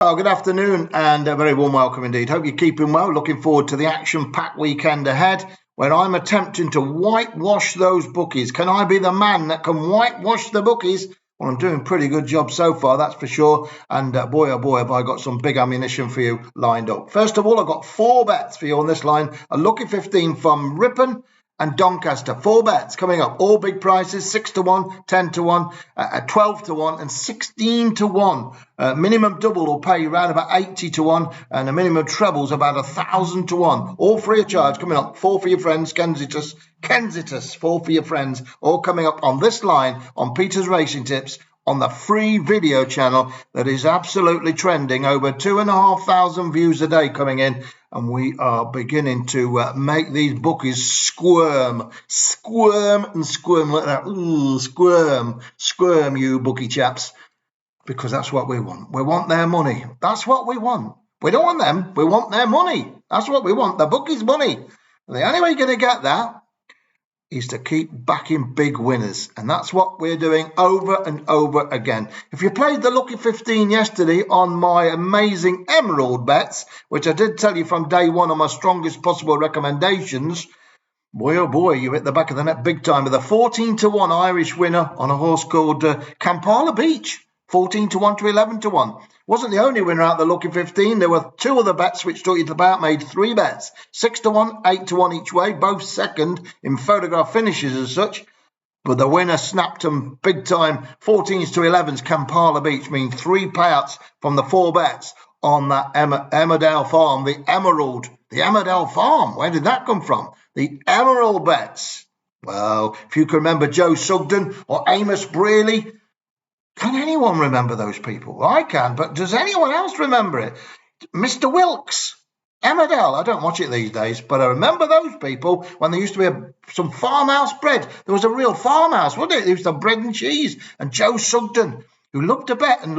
Oh, good afternoon and a very warm welcome indeed. Hope you're keeping well. Looking forward to the action-packed weekend ahead where I'm attempting to whitewash those bookies. Can I be the man that can whitewash the bookies? Well, I'm doing a pretty good job so far, that's for sure. And boy, oh boy, have I got some big ammunition for you lined up. First of all, I've got 4 bets for you on this line. A lucky 15 from Ripon and Doncaster. 4 bets coming up. All big prices, 6 to 1, 10 to 1, 12 to 1 and 16 to 1. Minimum double will pay you around about 80 to 1 and a minimum treble is about 1,000 to 1. All free of charge coming up. 4 for your friends, Kensington, 4 for your friends. All coming up on this line on Peter's Racing Tips on the free video channel that is absolutely trending. Over 2,500 views a day coming in. And we are beginning to make these bookies squirm and squirm like that. Ooh, squirm, you bookie chaps. Because that's what we want. We want their money. That's what we want. We don't want them. We want their money. That's what we want. The bookies' money. And the only way you're going to get that is to keep backing big winners. And that's what we're doing over and over again. If you played the Lucky 15 yesterday on my amazing Emerald bets, which I did tell you from day one on my strongest possible recommendations, boy, oh boy, you hit the back of the net big time with a 14 to 1 Irish winner on a horse called Kampala Beach. 14 to 1 to 11 to 1. Wasn't the only winner out the Lucky 15. There were 2 other bets which took you to about made 3 bets. 6 to 1, 8 to 1 each way, both second in photograph finishes as such. But the winner snapped them big time. 14s to 11s, Kampala Beach, means 3 payouts from the 4 bets on that Emmerdale Farm, the Emmerdale Farm. Where did that come from? The Emerald bets. Well, if you can remember Joe Sugden or Amos Brearley, can anyone remember those people? Well, I can, but does anyone else remember it? Mr. Wilkes, Emmerdale. I don't watch it these days, but I remember those people when there used to be some farmhouse bread. There was a real farmhouse, wasn't it? There used to have bread and cheese. And Joe Sugden, who loved to bet and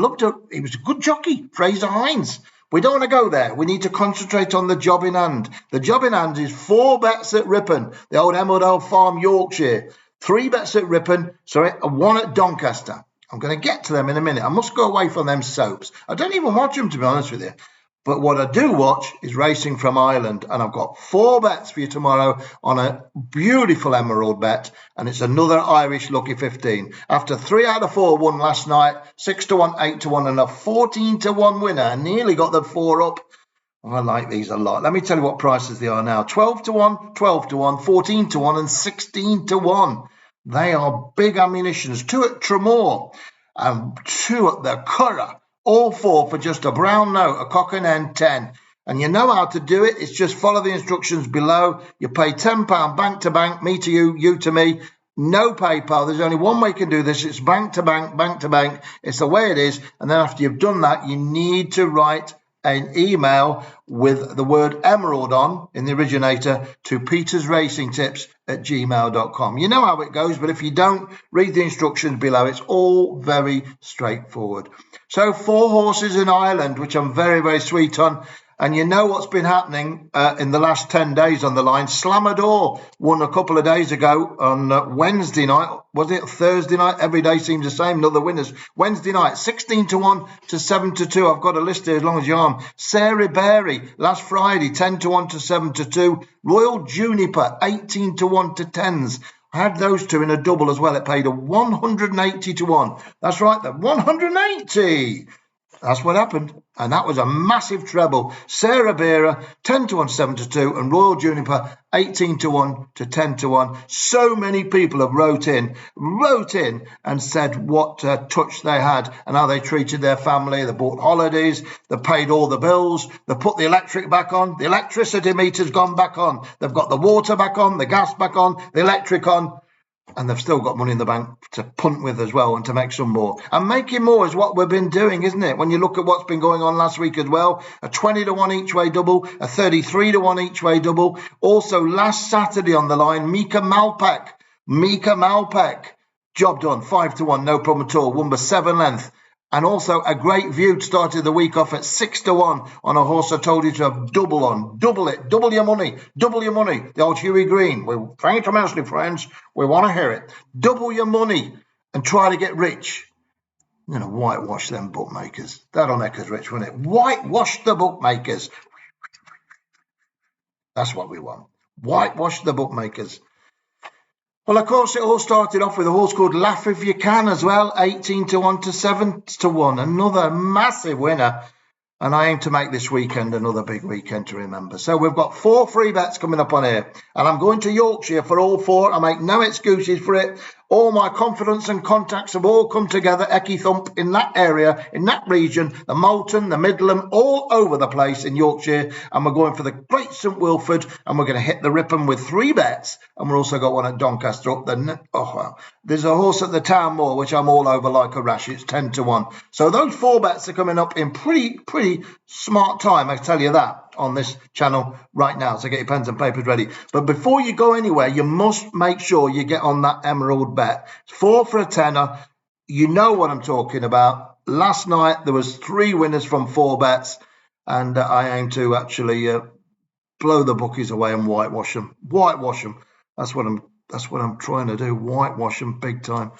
he was a good jockey, Fraser Hines. We don't want to go there. We need to concentrate on the job in hand. The job in hand is 4 bets at Ripon, the old Emmerdale Farm, Yorkshire. 3 bets at Ripon, and 1 at Doncaster. I'm going to get to them in a minute. I must go away from them soaps. I don't even watch them, to be honest with you. But what I do watch is Racing from Ireland. And I've got 4 bets for you tomorrow on a beautiful Emerald bet. And it's another Irish Lucky 15. After 3 out of 4 won last night, 6 to 1, 8 to 1, and a 14 to 1 winner. I nearly got the 4 up. I like these a lot. Let me tell you what prices they are now. 12 to 1, 12 to 1, 14 to 1, and 16 to 1. They are big ammunitions. 2 at Tremor and 2 at the Curragh. All 4 for just a brown note, a cock and hen 10. And you know how to do it. It's just follow the instructions below. You pay £10 bank to bank, me to you, you to me. No PayPal. There's only one way you can do this. It's bank to bank, bank to bank. It's the way it is. And then after you've done that, you need to write an email with the word Emerald on in the originator to petersracingtips@gmail.com. You know how it goes, but if you don't, read the instructions below. It's all very straightforward. So 4 horses in Ireland, which I'm very, very sweet on. And you know what's been happening in the last 10 days on the line. Slamador won a couple of days ago on Wednesday night. Was it Thursday night? Every day seems the same. Another winners. Wednesday night, 16 to 1 to 7 to 2. I've got a list here as long as your arm. Sarah Berry, last Friday, 10 to 1 to 7 to 2. Royal Juniper, 18 to 1 to 10s. I had those 2 in a double as well. It paid a 180 to 1. That's right, the 180. That's what happened. And that was a massive treble. Sarah Beera, 10 to 1, 7 to 2. And Royal Juniper, 18 to 1 to 10 to 1. So many people have wrote in and said what touch they had and how they treated their family. They bought holidays. They paid all the bills. They put the electric back on. The electricity meter's gone back on. They've got the water back on, the gas back on, the electric on. And they've still got money in the bank to punt with as well and to make some more. And making more is what we've been doing, isn't it? When you look at what's been going on last week as well, a 20 to 1 each way double, a 33 to 1 each way double. Also last Saturday on the line, Mika Malpak, job done, 5 to 1, no problem at all, won by 7 length. And also a great view started the week off at 6 to 1 on a horse I told you to have double on. Double it. Double your money. Double your money. The old Huey Green. Thank you tremendously, friends. We want to hear it. Double your money and try to get rich. I'm going to whitewash them bookmakers. That'll make us rich, won't it? Whitewash the bookmakers. That's what we want. Whitewash the bookmakers. Well, of course, it all started off with a horse called Laugh If You Can as well. 18 to 1 to 7 to 1. Another massive winner. And I aim to make this weekend another big weekend to remember. So we've got 4 free bets coming up on here. And I'm going to Yorkshire for all 4. I make no excuses for it. All my confidence and contacts have all come together, Ecky Thump, in that area, in that region, the Moulton, the Midland, all over the place in Yorkshire. And we're going for the Great St Wilford, and we're going to hit the Ripon with 3 bets. And we're also got one at Doncaster up there. Oh, well. There's a horse at the Town Moor, which I'm all over like a rash. It's 10 to 1. So those 4 bets are coming up in pretty smart time, I tell you that, on this channel right now. So get your pens and papers ready. But before you go anywhere, you must make sure you get on that Emerald bet. It's 4 for a tenner. You know what I'm talking about. Last night there was 3 winners from 4 bets, and I aim to actually blow the bookies away and whitewash them. Whitewash them. That's what I'm trying to do. Whitewash them big time.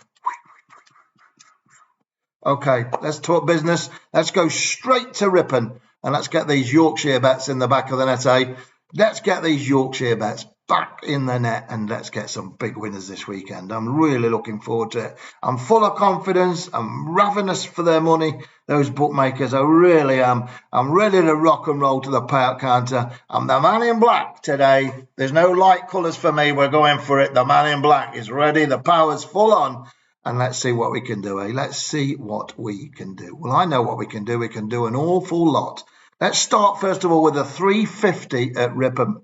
Okay, let's talk business. Let's go straight to Ripon and let's get these Yorkshire bets in the back of the net, eh? Let's get these Yorkshire bets back in the net and let's get some big winners this weekend. I'm really looking forward to it. I'm full of confidence. I'm ravenous for their money, those bookmakers. I really am. I'm ready to rock and roll to the payout counter. I'm the man in black today. There's no light colours for me. We're going for it. The man in black is ready. The power's full on. And let's see what we can do, eh? Let's see what we can do. Well, I know what we can do. We can do an awful lot. Let's start, first of all, with a 350 at Ripon.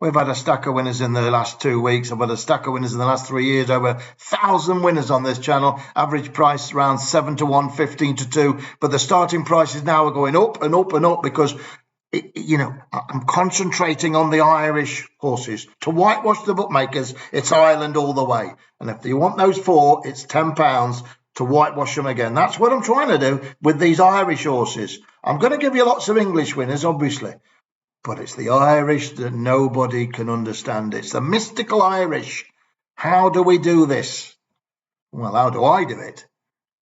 We've had a stack of winners in the last 2 weeks. I've had a stack of winners in the last 3 years. Over 1,000 winners on this channel. Average price around 7 to 1, 15 to 2. But the starting prices now are going up and up and up because, I'm concentrating on the Irish horses. To whitewash the bookmakers, it's Ireland all the way. And if you want those 4, it's £10 to whitewash them again. That's what I'm trying to do with these Irish horses. I'm going to give you lots of English winners, obviously. But it's the Irish that nobody can understand. It's the mystical Irish. How do we do this? Well, how do I do it?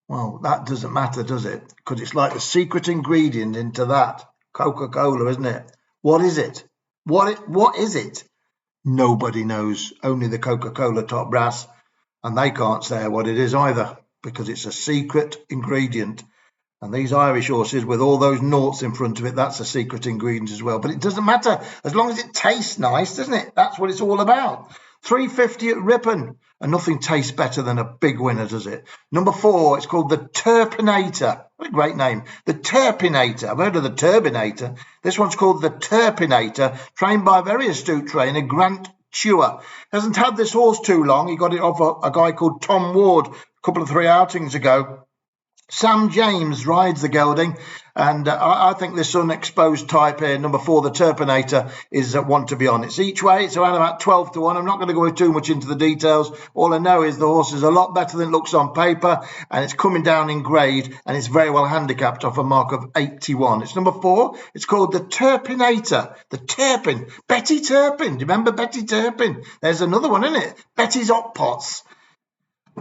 Well, that doesn't matter, does it? Because it's like the secret ingredient into that. Coca-Cola, isn't it? What is it? What is it? Nobody knows. Only the Coca-Cola top brass. And they can't say what it is either because it's a secret ingredient. And these Irish horses with all those noughts in front of it, that's a secret ingredient as well. But it doesn't matter as long as it tastes nice, doesn't it? That's what it's all about. 350 at Ripon. And nothing tastes better than a big winner, does it? Number 4, it's called the Turpinator. What a great name. The Turpinator. I've heard of the Turbinator. This one's called the Turpinator, trained by a very astute trainer, Grant Chewer. Hasn't had this horse too long. He got it off a guy called Tom Ward a couple of 3 outings ago. Sam James rides the gelding, and I think this unexposed type here, number 4, the Turpinator, is one to be on. It's each way. It's around about 12 to 1. I'm not going to go too much into the details. All I know is the horse is a lot better than it looks on paper, and it's coming down in grade, and it's very well handicapped off a mark of 81. It's number 4. It's called the Turpinator. The Turpin. Betty Turpin. Do you remember Betty Turpin? There's another one, isn't it? Betty's Hot Pots.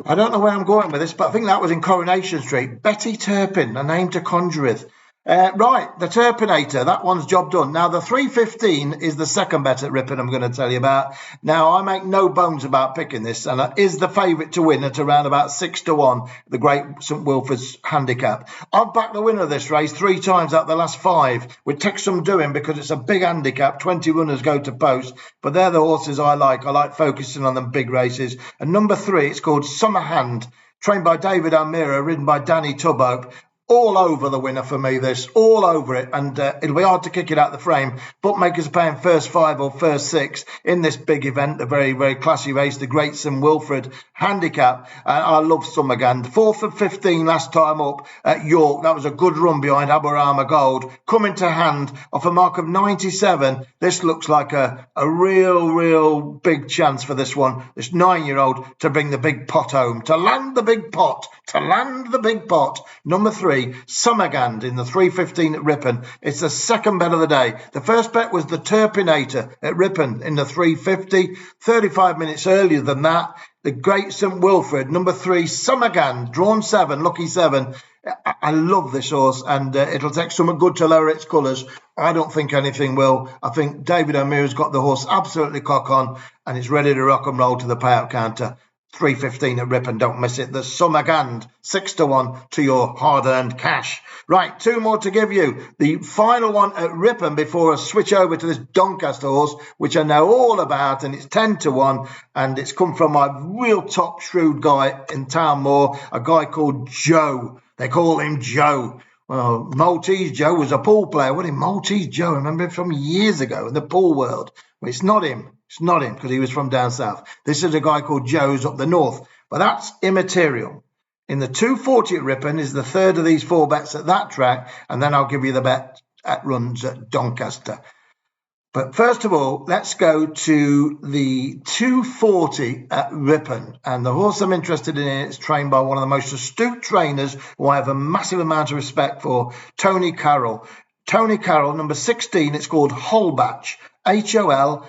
I don't know where I'm going with this, but I think that was in Coronation Street. Betty Turpin, a name to conjure with. Right, the Turpinator, that one's job done. Now, the 315 is the second bet at Ripon I'm going to tell you about. Now, I make no bones about picking this, and it is the favourite to win at around about 6 to 1, the Great St Wilford's handicap. I've backed the winner of this race 3 times out of the last 5, which takes some doing because it's a big handicap. 20 runners go to post, but they're the horses I like. I like focusing on them big races. And number 3, it's called Summer Hand, trained by David Almira, ridden by Danny Tubhope. All over the winner for me, this. All over it. And it'll be hard to kick it out the frame. Bookmakers are paying first 5 or first 6 in this big event, a very, very classy race, the Great St Wilford handicap. I love Summergand. 4 for 15 last time up at York. That was a good run behind Aberama Gold. Coming to hand off a mark of 97. This looks like a real big chance for this one. This 9-year-old to bring the big pot home. To land the big pot. To land the big pot. Number 3. 3, Summergand in the 3:15 at Ripon. It's the second bet of the day. The first bet was the Turpinator at Ripon in the 3:50. 35 minutes earlier than that, the Great St Wilfrid, number 3, Summergand, drawn 7, lucky 7. I love this horse, and it'll take something good to lower its colours. I don't think anything will. I think David O'Meara's got the horse absolutely cock on, and it's ready to rock and roll to the payout counter. 3:15 at Ripon, don't miss it. The Summergand, 6-1 to your hard-earned cash. Right, 2 more to give you. The final one at Ripon before I switch over to this Doncaster horse, which I know all about, and it's 10-1, and it's come from my real top shrewd guy in Town Moor, a guy called Joe. They call him Joe. Well, Maltese Joe was a pool player, wasn't he? Maltese Joe, I remember him from years ago in the pool world. Well, it's not him. It's not him because he was from down south. This is a guy called Joe's up the north. But that's immaterial. In the 2:40 at Ripon is the third of these 4 bets at that track. And then I'll give you the bet at runs at Doncaster. But first of all, let's go to the 2:40 at Ripon. And the horse I'm interested in is trained by one of the most astute trainers who I have a massive amount of respect for, Tony Carroll. Tony Carroll, number 16, it's called Holbach. Holbache.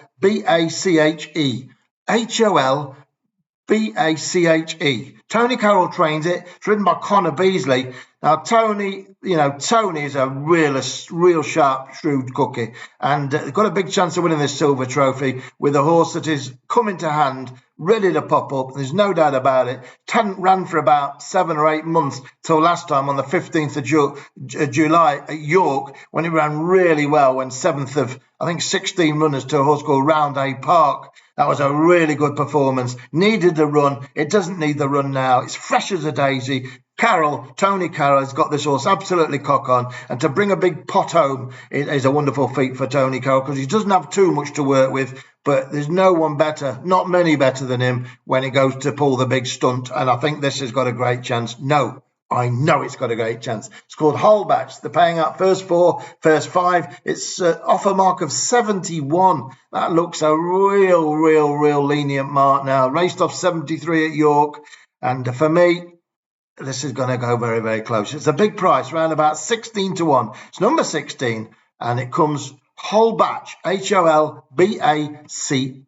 Holbache. Tony Carroll trains it. It's ridden by Connor Beasley. Now, Tony is a real sharp, shrewd cookie. And got a big chance of winning this silver trophy with a horse that is coming to hand, ready to pop up. There's no doubt about it. Hadn't ran for about 7 or 8 months till last time on the 15th of July at York, when it ran really well, when 7th of, I think, 16 runners to a horse called Round A Park. That was a really good performance. Needed the run. It doesn't need the run now. It's fresh as a daisy. Tony Carroll has got this horse absolutely cock on, and to bring a big pot home is a wonderful feat for Tony Carroll because he doesn't have too much to work with, but there's no one better, not many better than him when he goes to pull the big stunt, and I think this has got a great chance. I know it's got a great chance. It's called Holbach. They're paying out first 4, first 5. It's off a mark of 71. That looks a real lenient mark now. Raced off 73 at York, and for me, this is going to go very, very close. It's a big price, around about 16-1. It's number 16, and it comes Holbach, Holbache.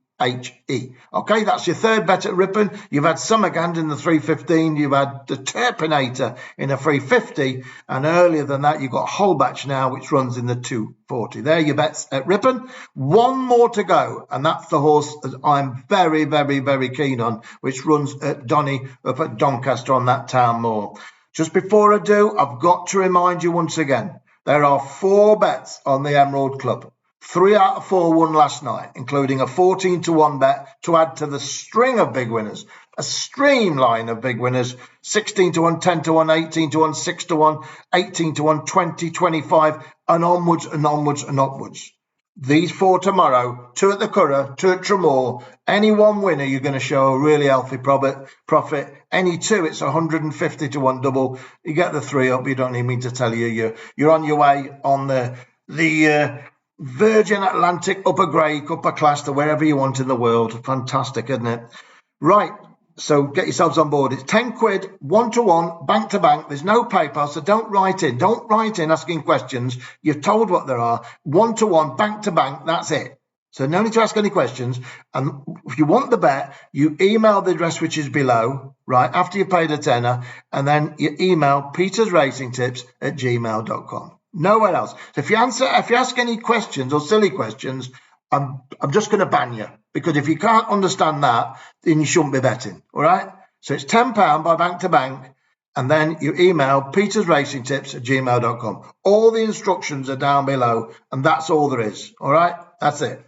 Okay, that's your third bet at Ripon. You've had Summergand in the 3:15. You've had the Turpinator in the 3:50. And earlier than that, you've got Holbach now, which runs in the 2:40. There are your bets at Ripon. 1 more to go, and that's the horse that I'm very, very, very keen on, which runs at Donny up at Doncaster on that Town Moor. Just before I do, I've got to remind you once again, there are 4 bets on the Emerald Club. 3 out of 4 won last night, including a 14-1 bet to add to the string of big winners. A streamline of big winners: 16-1, 10-1, 18-1, 6-1, 18-1, 20, 25, and onwards and onwards and upwards. These 4 tomorrow, 2 at the Curragh, 2 at Tramore. Any one winner, you're going to show a really healthy profit. Any 2, it's 150-1 double. You get the 3 up, you don't need me to tell you. You're on your way on the Virgin Atlantic upper grade, upper class to wherever you want in the world. Fantastic, isn't it? Right, so get yourselves on board. It's 10 quid, 1-1, bank to bank. There's no PayPal, so don't write in. Don't write in asking questions. You're told what there are. 1-1, bank to bank, that's it. So no need to ask any questions. And if you want the bet, you email the address which is below, right, after you've paid a tenner, and then you email petersracingtips@gmail.com. Nowhere else. So if you ask any questions or silly questions, I'm just going to ban you, because if you can't understand that, then you shouldn't be betting. All right. So it's £10 by bank to bank, and then you email petersracingtips@gmail.com. All the instructions are down below, and that's all there is. All right. That's it.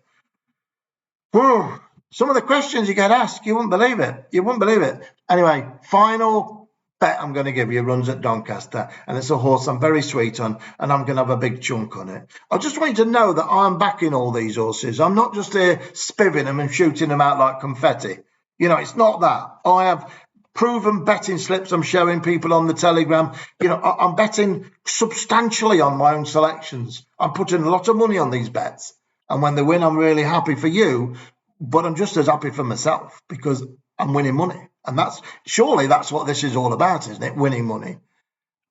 Whew. Some of the questions you get asked, you wouldn't believe it. You wouldn't believe it. Anyway, final bet I'm going to give you runs at Doncaster, and it's a horse I'm very sweet on, and I'm going to have a big chunk on it. I just want you to know that I'm backing all these horses. I'm not just here spivving them and shooting them out like confetti. It's not that. I have proven betting slips I'm showing people on the Telegram. I'm betting substantially on my own selections. I'm putting a lot of money on these bets, and when they win, I'm really happy for you, but I'm just as happy for myself because I'm winning money. And surely that's what this is all about, isn't it? Winning money.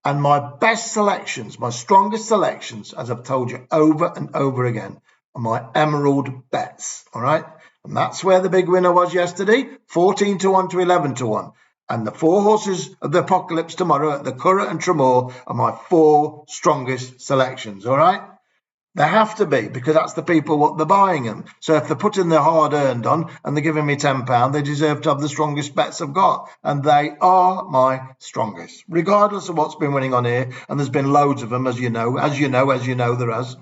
And my best selections, my strongest selections, as I've told you over and over again, are my Emerald bets. All right. And that's where the big winner was yesterday, 14 to 1 to 11 to 1. And the 4 horses of the Apocalypse tomorrow at the Curragh and Tramore are my 4 strongest selections. All right. They have to be, because that's the people what they're buying them. So if they're putting their hard-earned on and they're giving me £10, they deserve to have the strongest bets I've got. And they are my strongest, regardless of what's been winning on here. And there's been loads of them, as you know there has.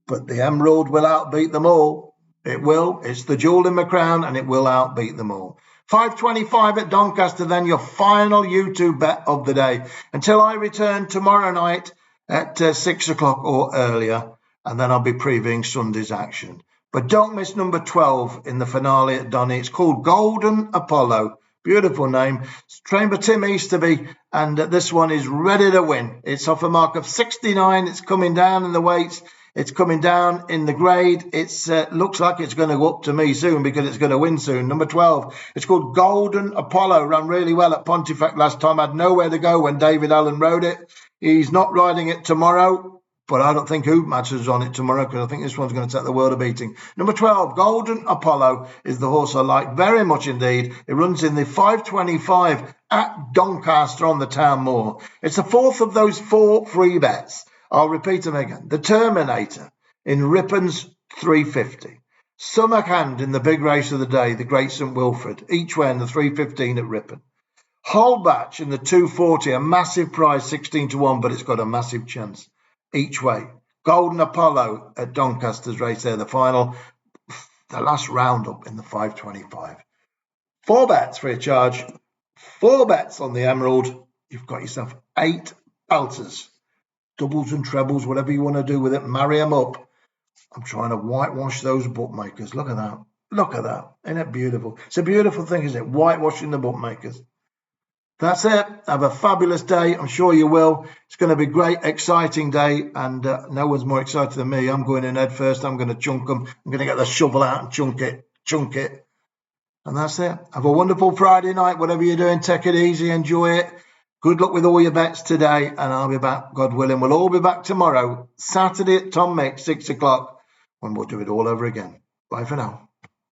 But the Emerald will outbeat them all. It will. It's the jewel in my crown, and it will outbeat them all. 5.25 at Doncaster, then your final YouTube bet of the day. Until I return tomorrow night at 6 o'clock or earlier. And then I'll be previewing Sunday's action. But don't miss number 12 in the finale at Donny. It's called Golden Apollo. Beautiful name. It's trained by Tim Easterby, and this one is ready to win. It's off a mark of 69. It's coming down in the weights. It's coming down in the grade. It's looks like it's going to go up to me soon because it's going to win soon. Number 12. It's called Golden Apollo. Ran really well at Pontefract last time. Had nowhere to go when David Allen rode it. He's not riding it tomorrow. But I don't think Hoop Matches is on it tomorrow because I think this one's going to take the world a beating. Number 12, Golden Apollo, is the horse I like very much indeed. It runs in the 5.25 at Doncaster on the Town Moor. It's the 4th of those 4 free bets. I'll repeat them again. The Terminator in Ripon's 350. Summerhand in the big race of the day, the Great St Wilfrid, each way in the 3.15 at Ripon. Holbatch in the 240, a massive prize, 16 to 1, but it's got a massive chance each way. Golden Apollo at Doncaster's race there, the final, the last roundup in the 5.25. 4 bets free of charge, 4 bets on the Emerald. You've got yourself 8 belters, doubles and trebles, whatever you want to do with it, marry them up. I'm trying to whitewash those bookmakers. Look at that. Look at that. Isn't it beautiful? It's a beautiful thing, isn't it? Whitewashing the bookmakers. That's it. Have a fabulous day. I'm sure you will. It's going to be a great, exciting day, and no one's more excited than me. I'm going in head first. I'm going to chunk them. I'm going to get the shovel out and chunk it. And that's it. Have a wonderful Friday night. Whatever you're doing, take it easy. Enjoy it. Good luck with all your bets today, and I'll be back, God willing. We'll all be back tomorrow, Saturday at Tom Mick, 6 o'clock, when we'll do it all over again. Bye for now.